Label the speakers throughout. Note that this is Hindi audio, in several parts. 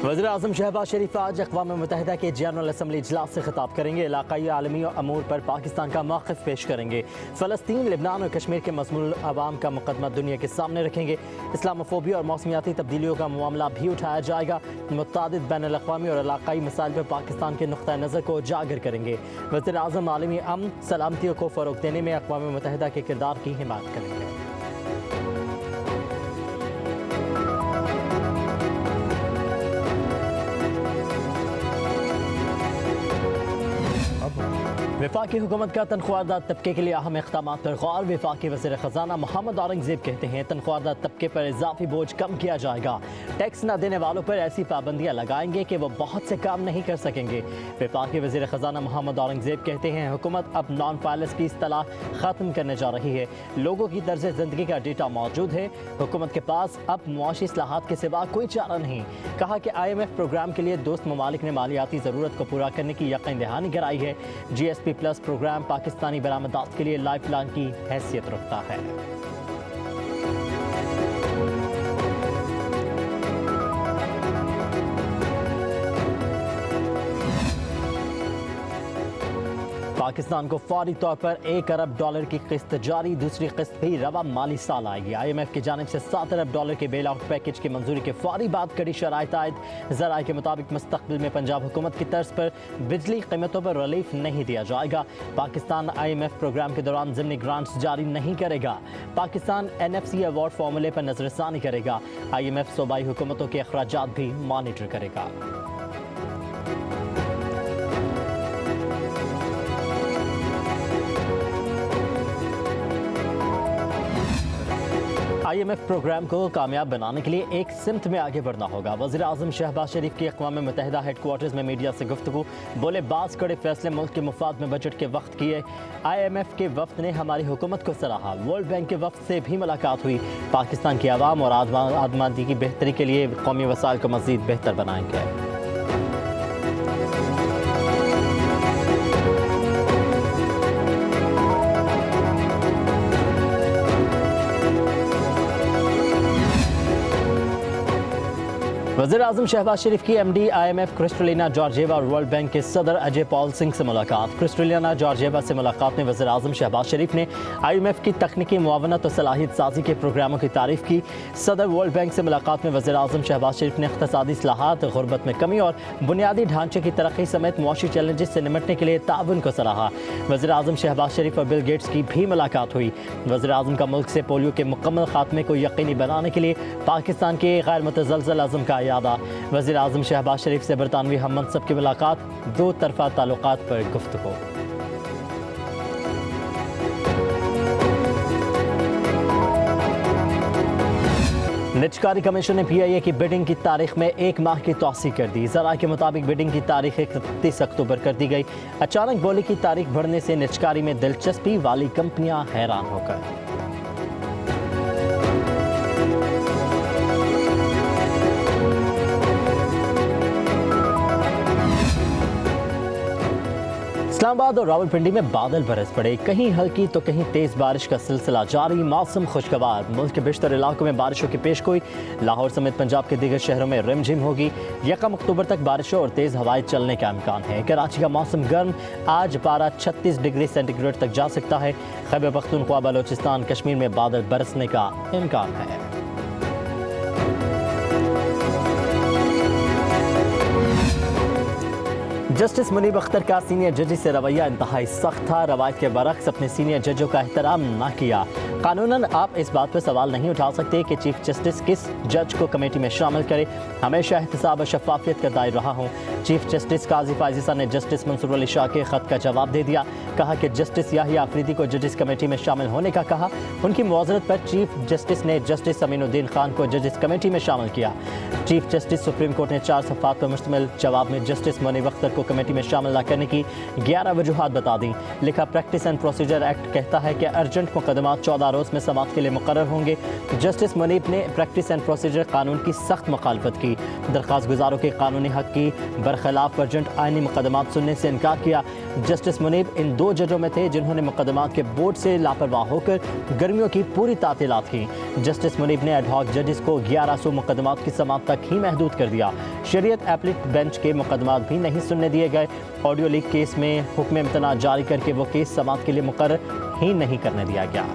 Speaker 1: वज़ीर आज़म शहबाज शरीफ आज अक़वाम मुत्तहिदा के जनरल असम्बली इजलास से खिताब करेंगे। इलाक़ाई आलमी अमूर पर पाकिस्तान का मौक़िफ़ पेश करेंगे। फ़लस्तीन, लेबनान और कश्मीर के मज़मून अवाम का मुक़दमा दुनिया के सामने रखेंगे। इस्लामोफोबिया और मौसमियाती तब्दीलियों का मामला भी उठाया जाएगा। मुत्तादिद बैनुल अक़वामी और इलाक़ाई मसाइल पर पाकिस्तान के नुक़्ता नज़र को उजागर करेंगे। वज़ीर आज़म आलमी अमन सलामती को फ़रोग़ देने में अक़वाम मुत्तहिदा के किरदार की हिमायत करेंगे। वफाकी हुकूमत का तनख्वाहदार तबके के लिए अहम इक़दाम पर गौर। वफाकी वज़ीर ख़ज़ाना मोहम्मद औरंगज़ेब कहते हैं तनख्वाहदार तबके पर इजाफी बोझ कम किया जाएगा। टैक्स न देने वालों पर ऐसी पाबंदियाँ लगाएंगे कि वो बहुत से काम नहीं कर सकेंगे। वफाकी वज़ीर ख़ज़ाना मोहम्मद औरंगज़ेब कहते हैं हुकूमत अब नॉन फाइलेंस की इस्तिलाह ख़त्म करने जा रही है। लोगों की तर्ज़ ज़िंदगी का डेटा मौजूद है। हुकूमत के पास अब मुआशी इस्लाहात के सिवा कोई चारा नहीं। कहा कि IMF प्रोग्राम के लिए दोस्त ममालिक ने मालियाती ज़रूरत को पूरा करने की यकीन दहानी कराई है। GSP प्लस प्रोग्राम पाकिस्तानी बरामदात के लिए लाइफलाइन की हैसियत रखता है। पाकिस्तान को फौरी तौर पर $1 अरब की किस्त जारी। दूसरी किस्त भी रवा माली साल आएगी। IMF की जानिब से $7 अरब के बेल आउट पैकेज की मंजूरी के फौरी बाद कड़ी शराइत आयद। ज़राए के मुताबिक मुस्तकबिल में पंजाब हुकूमत की तर्ज पर बिजली कीमतों पर रिलीफ नहीं दिया जाएगा। पाकिस्तान IMF प्रोग्राम के दौरान ज़िमनी ग्रांट्स जारी नहीं करेगा। पाकिस्तान NFC अवार्ड फार्मूले पर नजरसानी करेगा। IMF सूबाई हुकूमतों के अखराजात भी मॉनिटर करेगा। IMF प्रोग्राम को कामयाब बनाने के लिए एक सिमत में आगे बढ़ना होगा। वज़ीर आज़म शहबाज शरीफ की अक़वाम मुत्तहिदा हेडक्वार्टर्स में मीडिया से गुफ्तगू। बोले बाज़ कड़े फैसले मुल्क के मुफाद में बजट के वक्त किए। IMF के वफ्द ने हमारी हुकूमत को सराहा। वर्ल्ड बैंक के वफ्द से भी मुलाकात हुई। पाकिस्तान की आवाम और आदमादी की बेहतरी के लिए कौमी वसाइल को मज़ीद बेहतर बनाएंगे। वज़ीर आज़म शहबाज शरीफ की MD IMF क्रिस्टलिना जॉर्जिएवा और वर्ल्ड बैंक के सदर अजय पॉल सिंह से मुलाकात। क्रिस्टलिना जॉर्जिएवा से मुलाकात में वज़ीर आज़म शहबाज शरीफ ने IMF की तकनीकी मुआवनत और सलाहियत साजी के प्रोग्रामों की तारीफ़ की। सदर वर्ल्ड बैंक से मुलाकात में वज़ीर आज़म शहबाज शरीफ ने इक़्तिसादी इस्लाहात, गुर्बत में कमी और बुनियादी ढांचे की तरक्की समेत मुआशी चैलेंजेस से निमटने के लिए ताउन को सराहा। वज़ीर आज़म शहबाज शरीफ और बिल गेट्स की भी मुलाकात हुई। वज़ीर आज़म का मुल्क से पोलियो के मुकम्मल खात्मे को यकीनी बनाने के लिए पाकिस्तान के गैर मुतज़लज़ल अज़्म का यादा। वज़ीर आज़म शहबाज शरीफ से बरतानवी हम मनसब की मुलाकात। दो तरफ़ा ताल्लुकात पर गुफ्तगू। निजकारी कमीशन ने PIA की बिडिंग की तारीख में 1 माह की तौसी कर दी। ज़राए के मुताबिक बिडिंग की तारीख 31 अक्टूबर कर दी गई। अचानक बोली की तारीख बढ़ने से निजकारी में दिलचस्पी वाली कंपनियां हैरान होकर इस्लामाबाद और रावलपिंडी में बादल बरस पड़े। कहीं हल्की तो कहीं तेज बारिश का सिलसिला जारी। मौसम खुशगवार। मुल्क के बेशतर इलाकों में बारिशों की पेशगोई। लाहौर समेत पंजाब के दीगर शहरों में रिमझिम होगी। 1 अक्टूबर तक बारिशों और तेज हवाएं चलने का इम्कान है। कराची का मौसम गर्म। आज पारा 36 डिग्री सेंटीग्रेड तक जा सकता है। खैबर पख्तूनख्वा, बलोचिस्तान, कश्मीर में बादल बरसने का इम्कान है। जस्टिस मुनीब अख्तर का सीनियर जज से रवैया इंतहाई सख्त था। रवायत के बरक्स अपने सीनियर जजों का एहतराम न किया। कानूनन आप इस बात पर सवाल नहीं उठा सकते कि चीफ जस्टिस किस जज को कमेटी में शामिल करे। हमेशा एहतसाब और शफाफियत का दायरा रहा हूँ। चीफ जस्टिस काजी फायजीसा ने जस्टिस मंसूर अली शाह के खत का जवाब दे दिया। कहा कि जस्टिस याहिया अफरीदी को जजिस कमेटी में शामिल होने का कहा। उनकी मुआवजत पर चीफ जस्टिस ने जस्टिस अमीनुद्दीन खान को जजिस कमेटी में शामिल किया। चीफ जस्टिस सुप्रीम कोर्ट ने 4 सफ़ात पर मुश्तमिल जवाब में जस्टिस मुनीब अख्तर को को कमेटी में शामिल न करने की 11 वजूहात बता दी। लिखा, प्रैक्टिस एंड प्रोसीजर एक्ट कहता है कि अर्जेंट मुकदमा 14 रोज़ में समाअत के लिए मुकर्रर होंगे। जस्टिस मुनीब ने प्रैक्टिस एंड प्रोसीजर कानून की सख्त मुखालफत की। दरख्वास्त गुजारों के कानूनी हक की बरखिलाफ अर्जेंट आइनी मुकदमात सुनने से इनकार किया। जस्टिस मुनीब इन 2 जजों में थे जिन्होंने मुकदमात के बोर्ड से लापरवाह होकर गर्मियों की पूरी तातीलात की। जस्टिस मुनीब ने एडहॉक जजेस को 1100 मुकदमात की समाअत तक ही महदूद कर दिया। शरीयत एपलेट बेंच के मुकदमात भी नहीं सुनने दिए गए। ऑडियो लीक केस में हुक्म इम्तना जारी करके वो केस समाअत के लिए मुकर्रर ही नहीं करने दिया गया।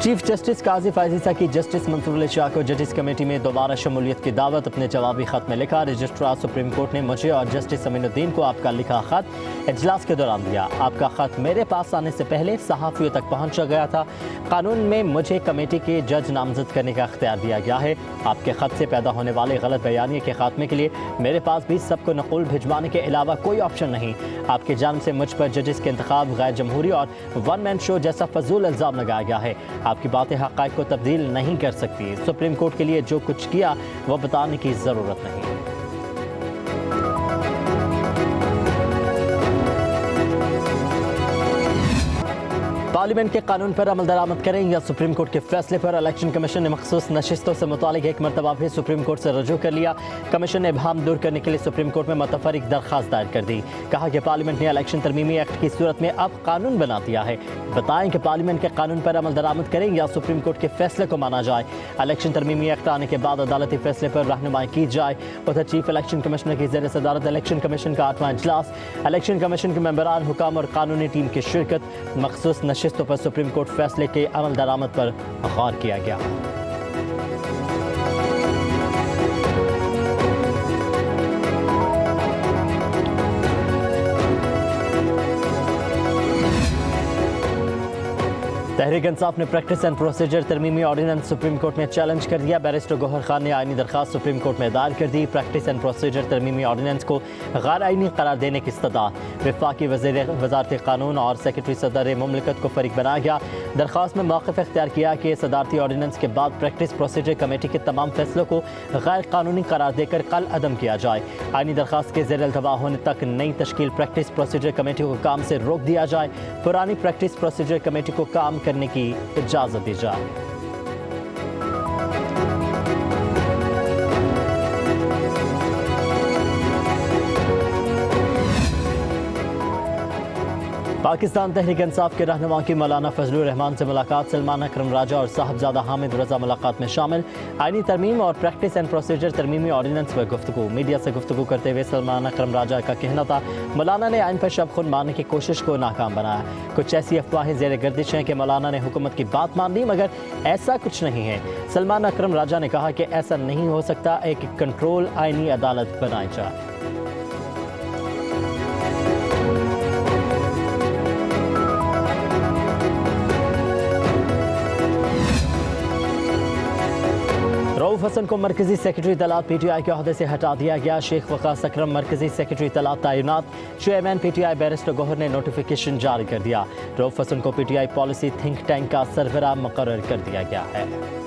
Speaker 1: चीफ जस्टिस काजी फायजीसा की जस्टिस मंसूर अली शाह को जजेस कमेटी में दोबारा शमूलियत की दावत। अपने जवाबी खत में लिखा, रजिस्ट्रार सुप्रीम कोर्ट ने मुझे और जस्टिस अमीनुद्दीन को आपका लिखा खत इजलास के दौरान दिया। आपका खत मेरे पास आने से पहले सहाफ़ियों तक पहुंच गया था। कानून में मुझे कमेटी के जज नामजद करने का अख्तियार दिया गया है। आपके खत से पैदा होने वाले गलत बयानी के खात्मे के लिए मेरे पास भी सबको नकुल भिजवाने के अलावा कोई ऑप्शन नहीं। आपकी जानिब से मुझ पर जजेस के इंतखाब गैर जमहूरी और वन मैन शो जैसा फजूल इल्ज़ाम लगाया गया है। आपकी बातें हक़ाइक़ को तब्दील नहीं कर सकती। सुप्रीम कोर्ट के लिए जो कुछ किया वो बताने की ज़रूरत नहीं। पार्लियामेंट के कानून पर अमल दरामद करें या सुप्रीम कोर्ट के फैसले पर इलेक्शन कमीशन ने मखसूस नशिस्तों से मुतालिक एक मरतबा फिर सुप्रीम कोर्ट से रजू कर लिया। कमीशन ने इबहम दूर करने के लिए सुप्रीम कोर्ट में मुतफरिक दरख्वास्त दायर कर दी। कहा कि पार्लियामेंट ने इलेक्शन तरमीमी एक्ट की सूरत में अब कानून बना दिया है। बताएं कि पार्लियामेंट के कानून पर अमल दरामद करें या सुप्रीम कोर्ट के फैसले को माना जाए। इलेक्शन तरमीमी एक्ट आने के बाद अदालती फैसले पर रहनुमाई की जाए। उधर चीफ इलेक्शन कमिश्नर की ज़ेर सदारत इलेक्शन कमीशन का 8वां इजलास, इलेक्शन कमीशन के मेंबरान, हुकाम और कानूनी टीम की शिरकत। मखसूस नशिस्तों पर सुप्रीम कोर्ट फैसले के अमल दरामद पर गौर किया गया। तहरीक इंसाफ ने प्रैक्टिस एंड प्रोसीजर तरमीमी ऑर्डिनेंस सुप्रीम कोर्ट में चैलेंज कर दिया। बैरिस्टर गौहर खान ने आईनी दरख्वास्त सुप्रीम कोर्ट में दायर कर दी। प्रैक्टिस एंड प्रोसीजर तरमीमी ऑर्डिनेंस को गैर आईनी करार देने की इस्तदा वफाकी वज़ारत कानून और सेक्रेटरी सदर मुमलिकत को फरीक बनाया गया। दरख्वास्त में मौक़िफ़ इख्तियार किया कि सदारती ऑर्डिनेंस के बाद प्रैक्टिस प्रोसीजर कमेटी के तमाम फैसलों को गैर कानूनी करार देकर कल अदम किया जाए। आईनी दरख्वास्त के ज़ेर अल्तवा होने तक नई तश्कील प्रैक्टिस प्रोसीजर कमेटी को काम से रोक दिया जाए। पुरानी प्रैक्टिस प्रोसीजर कमेटी को काम करने की इजाजत दी जाए। पाकिस्तान तहरीक इंसाफ के रहनुमा की मौलाना फजलुर रहमान से मुलाकात। सलमान अकरम राजा और साहबजादा हामिद रजा मुलाकात में शामिल। आईनी तरमीम और प्रैक्टिस एंड प्रोसीजर तरमीमी ऑर्डिनेंस पर गुफ्तगू। मीडिया से गुफ्तगू करते हुए सलमान अकरम राजा का कहना था, मौलाना ने आइन पर शब खुद मारने की कोशिश को नाकाम बनाया। कुछ ऐसी अफवाहें ज़ेर गर्दिश हैं कि मौलाना ने हुकूमत की बात मान ली, मगर ऐसा कुछ नहीं है। सलमान अकरम राजा ने कहा कि ऐसा नहीं हो सकता, एक कंट्रोल आईनी अदालत बनाई जाए। रऊफ हसन को मरकजी सेक्रेटरी इत्तलात PTI के अहदे से हटा दिया गया। शेख वकास अकरम मरकजी सेक्रेटरी इत्तलात तैनात। चेयरमैन PTI बैरिस्टर गौहर ने नोटिफिकेशन जारी कर दिया। रऊफ हसन को PTI पॉलिसी थिंक टैंक का सरबराह मुकर्रर कर दिया गया है।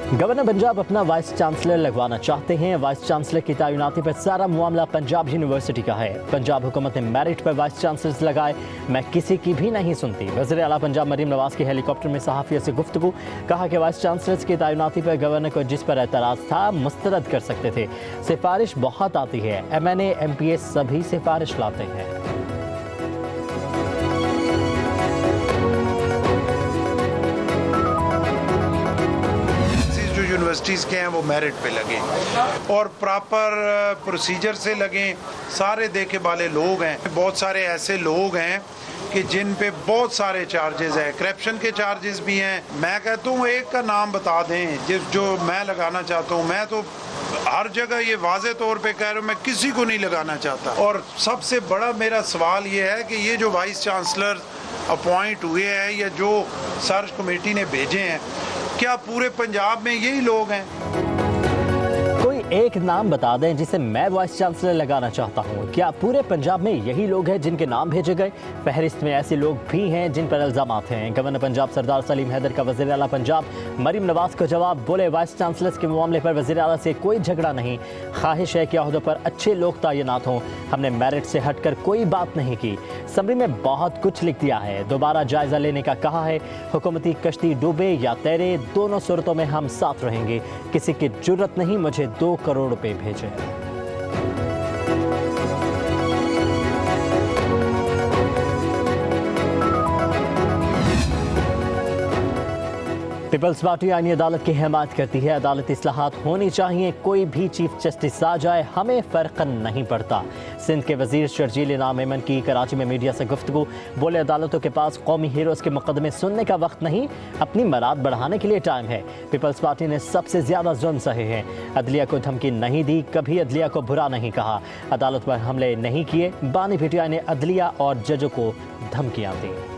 Speaker 1: गवर्नर पंजाब अपना वाइस चांसलर लगवाना चाहते हैं। वाइस चांसलर की तैनाती पर सारा मामला पंजाब यूनिवर्सिटी का है। पंजाब हुकूमत ने मेरिट पर वाइस चांसलर्स लगाए, मैं किसी की भी नहीं सुनती। वज़ीर आला पंजाब मरीम नवाज की हेलीकॉप्टर में सहाफ़ियों से गुफ्तगू। कहा कि वाइस चांसलर्स की तैनाती पर गवर्नर को जिस पर एतराज़ था मुस्तरद कर सकते थे। सिफारिश बहुत आती है, MNA MPA सभी सिफारिश लाते हैं।
Speaker 2: यूनिवर्सिटीज़ के हैं वो मेरिट पे लगे और प्रॉपर प्रोसीजर से लगें। सारे देखे वाले लोग हैं, बहुत सारे ऐसे लोग हैं कि जिन पे बहुत सारे चार्जेस हैं, करप्शन के चार्जेस भी हैं। मैं कहता हूँ एक का नाम बता दें जो मैं लगाना चाहता हूँ। मैं तो हर जगह ये वाज़े तौर पे कह रहा हूँ, मैं किसी को नहीं लगाना चाहता। और सबसे बड़ा मेरा सवाल ये है कि ये जो वाइस चांसलर अपॉइंट हुए हैं या जो सर्च कमेटी ने भेजे हैं, क्या पूरे पंजाब में यही लोग हैं?
Speaker 1: एक नाम बता दें जिसे मैं वाइस चांसलर लगाना चाहता हूं। क्या पूरे पंजाब में यही लोग हैं जिनके नाम भेजे गए? फहरिस्त में ऐसे लोग भी हैं जिन पर इल्जामात हैं। गवर्नर पंजाब सरदार सलीम हैदर का वज़ीर आला पंजाब मरीम नवाज को जवाब, बोले वाइस चांसलर्स के मामले पर वज़ीर आला से कोई झगड़ा नहीं, ख्वाहिश है कि अहदों पर अच्छे लोग तैनात हों, हमने मेरिट से हटकर कोई बात नहीं की। समरी में बहुत कुछ लिख दिया है, दोबारा जायजा लेने का कहा है, हुकूमती कश्ती डूबे या तैरे दोनों सूरतों में हम साथ रहेंगे, किसी की जुर्रत नहीं मुझे 2 करोड़ रुपए भेजे। पीपल्स पार्टी आईनी अदालत की हिमायत करती है। अदालती इस्लाहात होनी चाहिए, कोई भी चीफ जस्टिस आ जाए हमें फ़र्क नहीं पड़ता। सिंध के वजीर शर्जील इनाम मेमन की कराची में मीडिया से गुफ्तगू, बोले अदालतों के पास कौमी हीरोज़ के मुकदमे सुनने का वक्त नहीं, अपनी मराद बढ़ाने के लिए टाइम है। पीपल्स पार्टी ने सबसे ज़्यादा जुल्म सहे हैं, अदलिया को धमकी नहीं दी, कभी अदलिया को बुरा नहीं कहा, अदालत पर हमले नहीं किए। बानी पीटीआई ने अदलिया और जजों को धमकियाँ दी।